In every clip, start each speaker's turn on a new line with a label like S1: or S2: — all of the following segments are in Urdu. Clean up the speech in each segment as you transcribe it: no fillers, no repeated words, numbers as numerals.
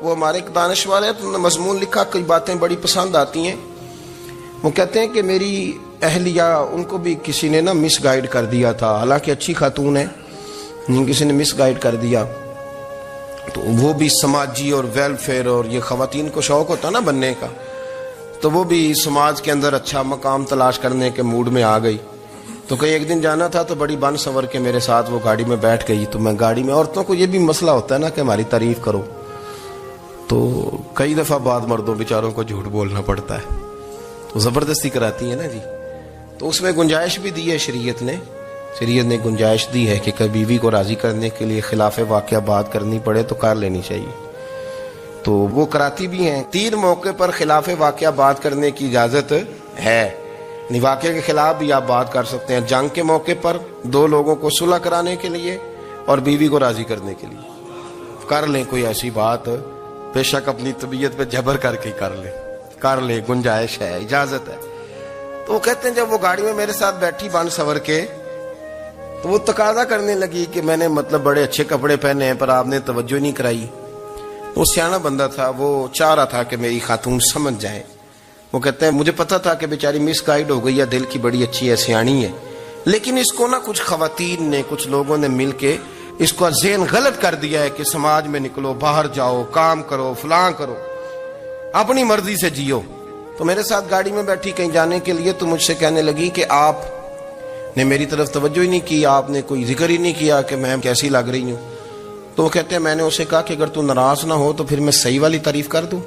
S1: وہ ہمارے ایک دانش والے ہیں، تو انہوں نے مضمون لکھا، کئی باتیں بڑی پسند آتی ہیں۔ وہ کہتے ہیں کہ میری اہلیہ، ان کو بھی کسی نے نا مس گائیڈ کر دیا تھا، حالانکہ اچھی خاتون ہے، کسی نے مس گائیڈ کر دیا، تو وہ بھی سماجی اور ویلفیئر اور یہ خواتین کو شوق ہوتا نا بننے کا، تو وہ بھی سماج کے اندر اچھا مقام تلاش کرنے کے موڈ میں آ گئی۔ تو کہیں ایک دن جانا تھا تو بڑی بن سنور کے میرے ساتھ وہ گاڑی میں بیٹھ گئی۔ تو میں گاڑی میں، عورتوں کو یہ بھی مسئلہ ہوتا ہے نا کہ ہماری تعریف کرو، تو کئی دفعہ بعد مردوں بیچاروں کو جھوٹ بولنا پڑتا ہے، تو زبردستی کراتی ہے نا جی۔ تو اس میں گنجائش بھی دی ہے شریعت نے گنجائش دی ہے کہ کبھی بیوی کو راضی کرنے کے لیے خلاف واقعہ بات کرنی پڑے تو کر لینی چاہیے، تو وہ کراتی بھی ہیں۔ 3 موقع پر خلاف واقعہ بات کرنے کی اجازت ہے، واقعے کے خلاف بھی آپ بات کر سکتے ہیں۔ جنگ کے موقع پر 2 لوگوں کو صلح کرانے کے لیے اور بیوی کو راضی کرنے کے لیے کر لیں کوئی ایسی بات، بے شک اپنی طبیعت پہ جبر کر کے کر لیں، گنجائش ہے، اجازت ہے۔ تو وہ کہتے ہیں جب وہ گاڑی میں میرے ساتھ بیٹھی بن سنور کے، تو وہ تقاضا کرنے لگی کہ میں نے مطلب بڑے اچھے کپڑے پہنے ہیں پر آپ نے توجہ نہیں کرائی۔ وہ سیاںا بندہ تھا، وہ چاہ رہا تھا کہ میری خاتون سمجھ جائے۔ وہ کہتے ہیں مجھے پتا تھا کہ بیچاری مس گائیڈ ہو گئی ہے، دل کی بڑی اچھی ہے، سیاਣੀ ہے، لیکن اس کو نا کچھ خواتین نے، کچھ لوگوں نے مل کے اس کو ذہن غلط کر دیا ہے کہ سماج میں نکلو، باہر جاؤ، کام کرو، فلاں کرو، اپنی مرضی سے جیو۔ تو میرے ساتھ گاڑی میں بیٹھی کہیں جانے کے لیے، تو مجھ سے کہنے لگی کہ آپ نے میری طرف توجہ ہی نہیں کی، آپ نے کوئی ذکر ہی نہیں کیا کہ میں کیسی لگ رہی ہوں۔ تو وہ کہتے ہیں میں نے اسے کہا کہ اگر تو ناراض نہ ہو تو پھر میں صحیح والی تعریف کر دوں۔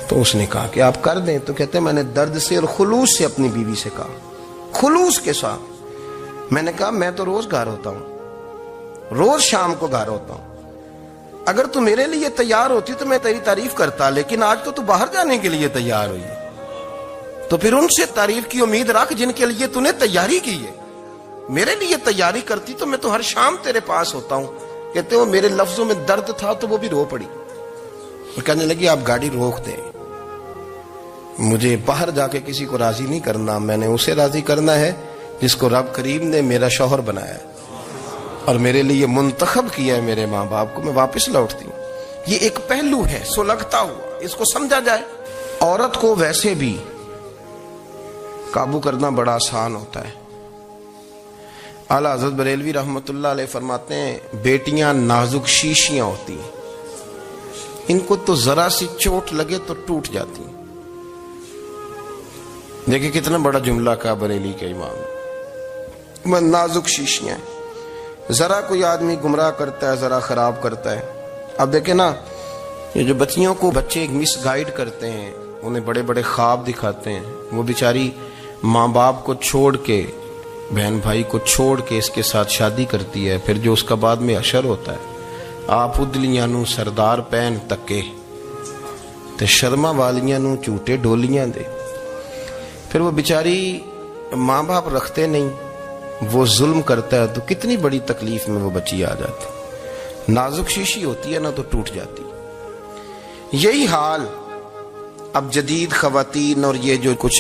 S1: تو اس نے کہا کہ آپ کر دیں۔ تو کہتے ہیں میں نے درد سے اور خلوص سے اپنی بیوی سے کہا، خلوص کے ساتھ میں نے کہا میں تو روز گھر ہوتا ہوں، روز شام کو گھر ہوتا ہوں، اگر تو میرے لیے تیار ہوتی تو میں تیری تعریف کرتا، لیکن آج تو باہر جانے کے لیے تیار ہوئی، تو پھر ان سے تعریف کی امید رکھ جن کے لیے تو نے تیاری کی ہے۔ میرے لیے تیاری کرتی تو میں تو ہر شام تیرے پاس ہوتا ہوں۔ کہتے ہیں میرے لفظوں میں درد تھا تو وہ بھی رو پڑی، کہنے لگی آپ گاڑی روک دیں، مجھے باہر جا کے کسی کو راضی نہیں کرنا، میں نے اسے راضی کرنا ہے جس کو رب کریم نے میرا شوہر بنایا ہے اور میرے لیے منتخب کیا ہے، میرے ماں باپ کو۔ میں واپس لوٹتی ہوں۔ یہ ایک پہلو ہے سلگتا ہوا، اس کو سمجھا جائے۔ عورت کو ویسے بھی قابو کرنا بڑا آسان ہوتا ہے۔ اعلیٰ حضرت بریلوی رحمۃ اللہ علیہ فرماتے ہیں بیٹیاں نازک شیشیاں ہوتی ہیں، ان کو تو ذرا سی چوٹ لگے تو ٹوٹ جاتی ہیں۔ دیکھیں کتنا بڑا جملہ کہا بریلی کے امام، میں نازک شیشیاں، ذرا کوئی آدمی گمراہ کرتا ہے، ذرا خراب کرتا ہے۔ اب دیکھیں نا، یہ جو بچیوں کو بچے ایک مس گائیڈ کرتے ہیں، انہیں بڑے بڑے خواب دکھاتے ہیں، وہ بیچاری ماں باپ کو چھوڑ کے، بہن بھائی کو چھوڑ کے اس کے ساتھ شادی کرتی ہے، پھر جو اس کا بعد میں اشر ہوتا ہے، آپ ادلیاں نو سردار پہن تکے تے شرما والیاں نو چوٹے ڈولیاں دے۔ پھر وہ بیچاری ماں باپ رکھتے نہیں، وہ ظلم کرتا ہے، تو کتنی بڑی تکلیف میں وہ بچی آ جاتی۔ نازک شیشی ہوتی ہے نا تو ٹوٹ جاتی۔ یہی حال اب جدید خواتین اور یہ جو کچھ